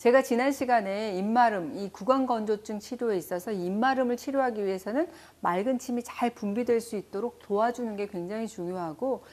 제가 지난 시간에 입마름, 이 구강건조증 치료에 있어서 입마름을 치료하기 위해서는 맑은 침이 잘 분비될 수 있도록 도와주는 게 굉장히 중요하고,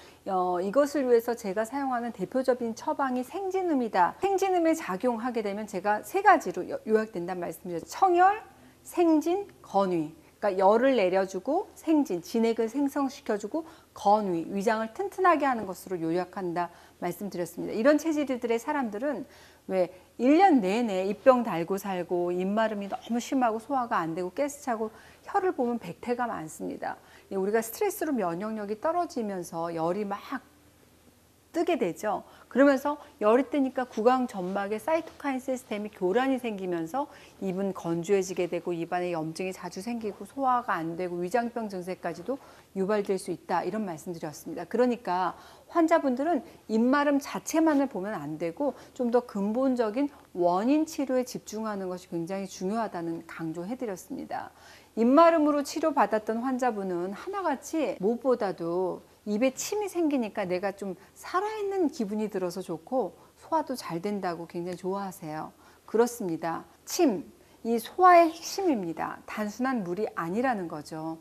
이것을 위해서 제가 사용하는 대표적인 처방이 생진음이다. 생진음에 작용하게 되면 제가 세 가지로 요약된다는 말씀드렸죠. 청열, 생진, 건위. 그러니까 열을 내려주고 생진, 진액을 생성시켜주고 건위, 위장을 튼튼하게 하는 것으로 요약한다 말씀드렸습니다. 이런 체질들의 사람들은 왜 1년 내내 입병 달고 살고 입마름이 너무 심하고 소화가 안 되고 가스 차고 혀를 보면 백태가 많습니다. 우리가 스트레스로 면역력이 떨어지면서 열이 막 뜨게 되죠. 그러면서 열이 뜨니까 구강 점막에 사이토카인 시스템이 교란이 생기면서 입은 건조해지게 되고 입안에 염증이 자주 생기고 소화가 안 되고 위장병 증세까지도 유발될 수 있다, 이런 말씀드렸습니다. 그러니까 환자분들은 입마름 자체만을 보면 안 되고 좀 더 근본적인 원인 치료에 집중하는 것이 굉장히 중요하다는 강조해드렸습니다. 입마름으로 치료받았던 환자분은 하나같이 무엇보다도 입에 침이 생기니까 내가 좀 살아있는 기분이 들어서 좋고 소화도 잘 된다고 굉장히 좋아하세요. 그렇습니다. 침, 이 소화의 핵심입니다. 단순한 물이 아니라는 거죠.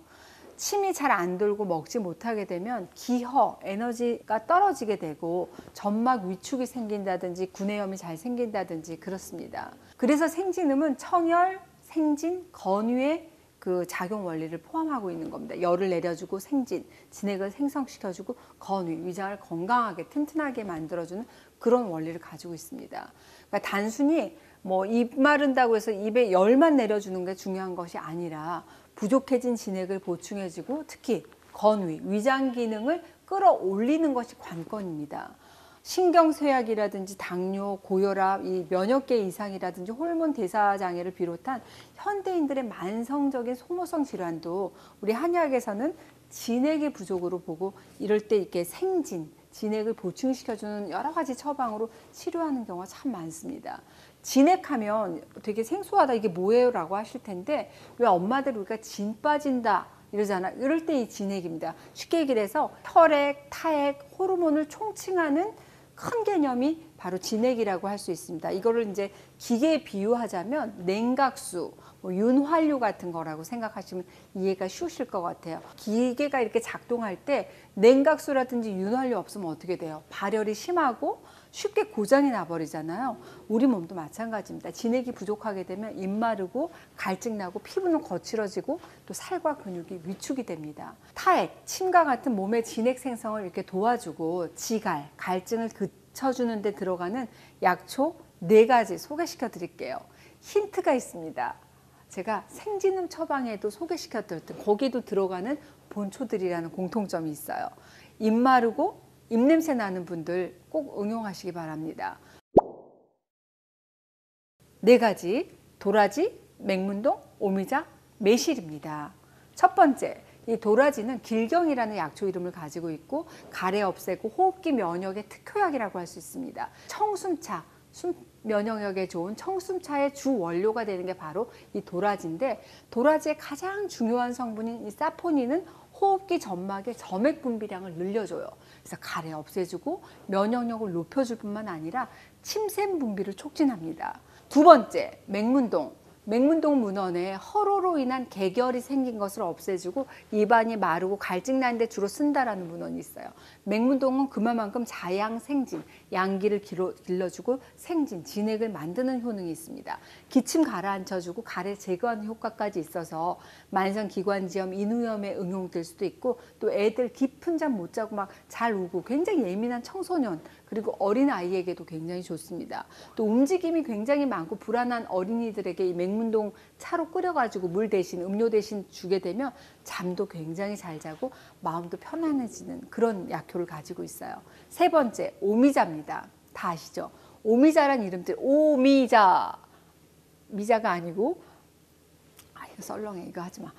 침이 잘 안 돌고 먹지 못하게 되면 기허, 에너지가 떨어지게 되고 점막 위축이 생긴다든지 구내염이 잘 생긴다든지 그렇습니다. 그래서 생진음은 청열, 생진, 건유의 그 작용 원리를 포함하고 있는 겁니다. 열을 내려주고 생진, 진액을 생성시켜주고 건위, 위장을 건강하게 튼튼하게 만들어주는 그런 원리를 가지고 있습니다. 그러니까 단순히 뭐 입 마른다고 해서 입에 열만 내려주는 게 중요한 것이 아니라 부족해진 진액을 보충해주고 특히 건위, 위장 기능을 끌어올리는 것이 관건입니다. 신경쇠약이라든지 당뇨, 고혈압, 이 면역계 이상이라든지 호르몬 대사 장애를 비롯한 현대인들의 만성적인 소모성 질환도 우리 한의학에서는 진액의 부족으로 보고 이럴 때 이렇게 생진, 진액을 보충시켜주는 여러 가지 처방으로 치료하는 경우가 참 많습니다. 진액하면 되게 생소하다, 이게 뭐예요? 라고 하실 텐데 왜 엄마들 우리가 진 빠진다 이러잖아. 이럴 때 이 진액입니다. 쉽게 얘기를 해서 혈액, 타액, 호르몬을 총칭하는 큰 개념이 바로 진액이라고 할 수 있습니다. 이거를 이제 기계에 비유하자면 냉각수, 뭐 윤활유 같은 거라고 생각하시면 이해가 쉬우실 것 같아요. 기계가 이렇게 작동할 때 냉각수라든지 윤활유 없으면 어떻게 돼요? 발열이 심하고 쉽게 고장이 나버리잖아요. 우리 몸도 마찬가지입니다. 진액이 부족하게 되면 입 마르고 갈증 나고 피부는 거칠어지고 또 살과 근육이 위축이 됩니다. 타액, 침과 같은 몸의 진액 생성을 이렇게 도와주고 지갈, 갈증을 그쳐주는 데 들어가는 약초 4가지 소개시켜 드릴게요. 힌트가 있습니다. 제가 생진음 처방에도 소개시켜 드렸던 거기도 들어가는 본초들이라는 공통점이 있어요. 입 마르고 입냄새 나는 분들 꼭 응용하시기 바랍니다. 4가지, 도라지, 맹문동, 오미자, 매실입니다. 첫 번째, 이 도라지는 길경이라는 약초 이름을 가지고 있고 가래 없애고 호흡기 면역의 특효약이라고 할 수 있습니다. 청순차, 면역력에 좋은 청순차의 주 원료가 되는 게 바로 이 도라지인데, 도라지의 가장 중요한 성분인 이 사포닌은 호흡기 점막의 점액 분비량을 늘려줘요. 그래서 가래 없애주고 면역력을 높여줄 뿐만 아니라 침샘 분비를 촉진합니다. 2번째, 맹문동. 맹문동 문헌에 허로로 인한 개결이 생긴 것을 없애주고 입안이 마르고 갈증 나는데 주로 쓴다라는 문헌이 있어요. 맹문동은 그만큼 자양생진, 양기를 길러주고 생진, 진액을 만드는 효능이 있습니다. 기침 가라앉혀주고 가래 제거하는 효과까지 있어서 만성기관지염, 인후염에 응용될 수도 있고 또 애들 깊은 잠 못 자고 막 잘 우고 굉장히 예민한 청소년 그리고 어린아이에게도 굉장히 좋습니다. 또 움직임이 굉장히 많고 불안한 어린이들에게 이 맹문동 차로 끓여가지고 물 대신 음료 대신 주게 되면 잠도 굉장히 잘 자고 마음도 편안해지는 그런 약효를 가지고 있어요. 3번째, 오미자입니다. 다 아시죠? 오미자란 이름들, 오미자, 미자가 아니고 이거 썰렁해, 이거 하지 마.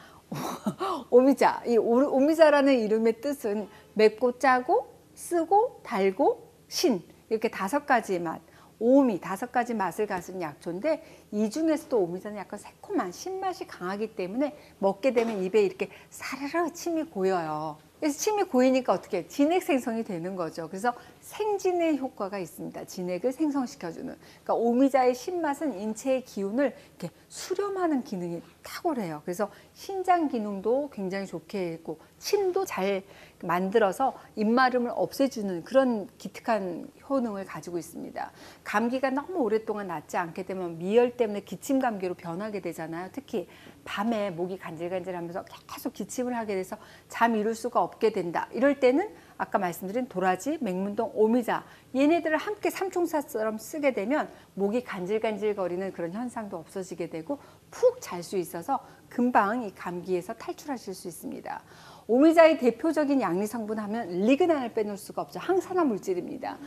오미자, 이 오미자라는 이름의 뜻은 맵고 짜고 쓰고 달고 신, 이렇게 5가지 맛, 오미 5가지 맛을 가진 약초인데 이 중에서도 오미자는 약간 새콤한 신맛이 강하기 때문에 먹게 되면 입에 이렇게 사르르 침이 고여요. 그래서 침이 고이니까 어떻게 진액 생성이 되는 거죠. 그래서 생진의 효과가 있습니다. 진액을 생성시켜주는. 그러니까 오미자의 신맛은 인체의 기운을 이렇게 수렴하는 기능이 탁월해요. 그래서 신장 기능도 굉장히 좋게 했고 침도 잘 만들어서 입마름을 없애주는 그런 기특한 효능을 가지고 있습니다. 감기가 너무 오랫동안 낫지 않게 되면 미열 때문에 기침 감기로 변하게 되잖아요. 특히 밤에 목이 간질간질하면서 계속 기침을 하게 돼서 잠 이룰 수가 없게 된다. 이럴 때는 아까 말씀드린 도라지, 맹문동, 오미자 얘네들을 함께 삼총사처럼 쓰게 되면 목이 간질간질거리는 그런 현상도 없어지게 되고 푹 잘 수 있어서 금방 이 감기에서 탈출하실 수 있습니다. 오미자의 대표적인 양리 성분 하면 리그난을 빼놓을 수가 없죠. 항산화 물질입니다.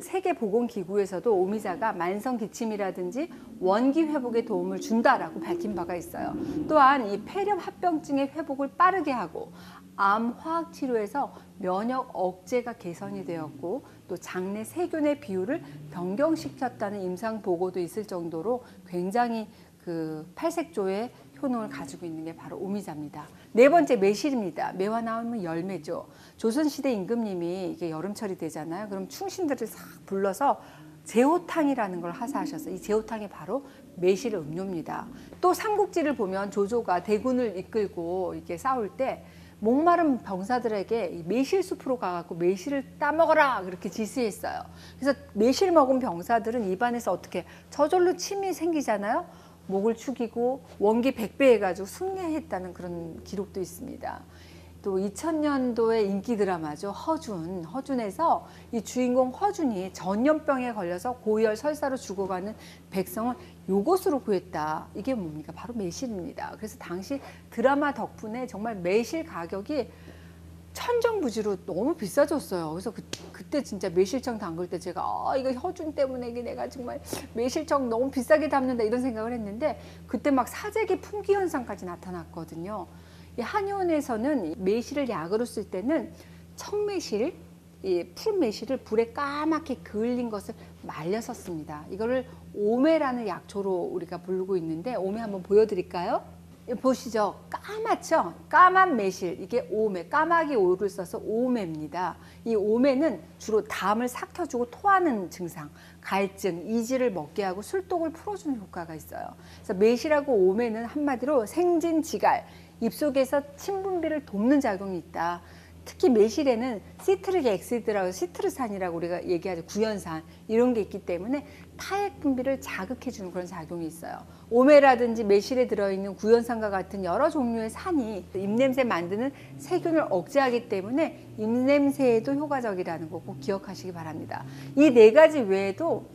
세계보건기구에서도 오미자가 만성 기침이라든지 원기 회복에 도움을 준다라고 밝힌 바가 있어요. 또한 이 폐렴 합병증의 회복을 빠르게 하고 암 화학 치료에서 면역 억제가 개선이 되었고 또 장내 세균의 비율을 변경시켰다는 임상 보고도 있을 정도로 굉장히 그 팔색조의 효능을 가지고 있는 게 바로 오미자입니다. 네 번째 매실입니다. 매화 나오면 열매죠. 조선시대 임금님이 이게 여름철이 되잖아요. 그럼 충신들을 싹 불러서 제호탕이라는 걸 하사하셔서 이 제호탕이 바로 매실 음료입니다. 또 삼국지를 보면 조조가 대군을 이끌고 이렇게 싸울 때 목마른 병사들에게 매실숲으로 가갖고 매실을 따먹어라 그렇게 지시했어요. 그래서 매실 먹은 병사들은 입안에서 어떻게 저절로 침이 생기잖아요. 목을 축이고 원기 100배 해가지고 승리했다는 그런 기록도 있습니다. 또 2000년도의 인기 드라마죠. 허준에서 이 주인공 허준이 전염병에 걸려서 고열 설사로 죽어가는 백성을 요것으로 구했다. 이게 뭡니까? 바로 매실입니다. 그래서 당시 드라마 덕분에 정말 매실 가격이 천정부지로 너무 비싸졌어요. 그래서 그때 진짜 매실청 담글 때 제가 이거 허준 때문에 내가 정말 매실청 너무 비싸게 담는다 이런 생각을 했는데 그때 막 사재기 품귀 현상까지 나타났거든요. 이 한의원에서는 매실을 약으로 쓸 때는 청매실, 이 풀매실을 불에 까맣게 그을린 것을 말려서 씁니다. 이거를 오매라는 약초로 우리가 부르고 있는데 오매 한번 보여드릴까요? 보시죠. 까맣죠? 까만 매실, 이게 오매, 까마귀 오를 써서 오매입니다. 이 오매는 주로 담을 삭혀주고 토하는 증상, 갈증, 이지를 먹게 하고 술독을 풀어주는 효과가 있어요. 그래서 매실하고 오매는 한마디로 생진지갈, 입속에서 침 분비를 돕는 작용이 있다. 특히 매실에는 시트릭 엑시드라고 시트르산이라고 우리가 얘기하죠. 구연산 이런 게 있기 때문에 타액 분비를 자극해주는 그런 작용이 있어요. 오메라든지 매실에 들어있는 구연산과 같은 여러 종류의 산이 입냄새 만드는 세균을 억제하기 때문에 입냄새에도 효과적이라는 거 꼭 기억하시기 바랍니다. 이 네 가지 외에도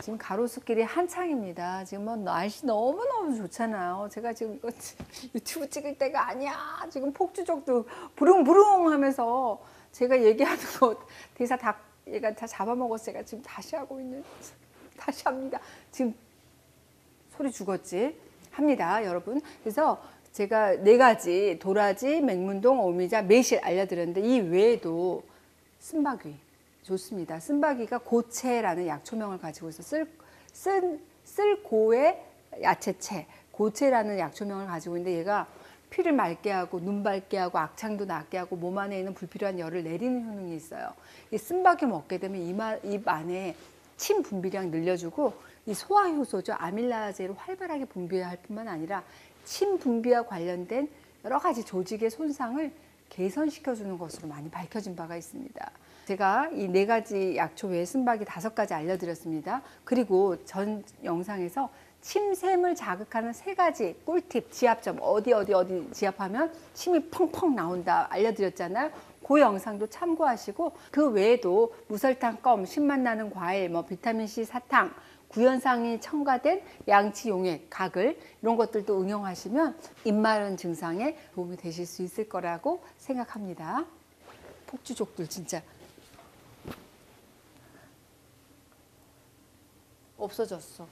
지금 가로수길이 한창입니다. 지금 뭐 날씨 너무너무 좋잖아요. 제가 지금 이거 유튜브 찍을 때가 아니야. 지금 폭주족도 부릉부릉 하면서 제가 얘기하는 거 대사 다 얘가 다 잡아먹었어. 제가 지금 다시 하고 있는 다시 합니다. 지금 소리 죽었지? 합니다, 여러분. 그래서 제가 네 가지 도라지, 맹문동, 오미자, 매실 알려드렸는데 이 외에도 쓴바귀 좋습니다. 쓴바귀가 고채라는 약초명을 가지고 있어 쓸고의 야채채, 고채라는 약초명을 가지고 있는데 얘가 피를 맑게 하고 눈 밝게 하고 악창도 낫게 하고 몸 안에 있는 불필요한 열을 내리는 효능이 있어요. 이 쓴바귀 먹게 되면 입 안에 침 분비량 늘려주고 이 소화 효소죠. 아밀라제를 활발하게 분비할 뿐만 아니라 침 분비와 관련된 여러 가지 조직의 손상을 개선시켜주는 것으로 많이 밝혀진 바가 있습니다. 제가 이 네 가지 약초 외에 쓴바귀 5가지 알려드렸습니다. 그리고 전 영상에서 침샘을 자극하는 3가지 꿀팁, 지압점, 어디 지압하면 침이 펑펑 나온다 알려드렸잖아요. 그 영상도 참고하시고 그 외에도 무설탕, 껌, 신맛 나는 과일, 비타민C 사탕, 구연산이 첨가된 양치 용액, 가글 이런 것들도 응용하시면 입마른 증상에 도움이 되실 수 있을 거라고 생각합니다. 폭주족들 진짜 없어졌어.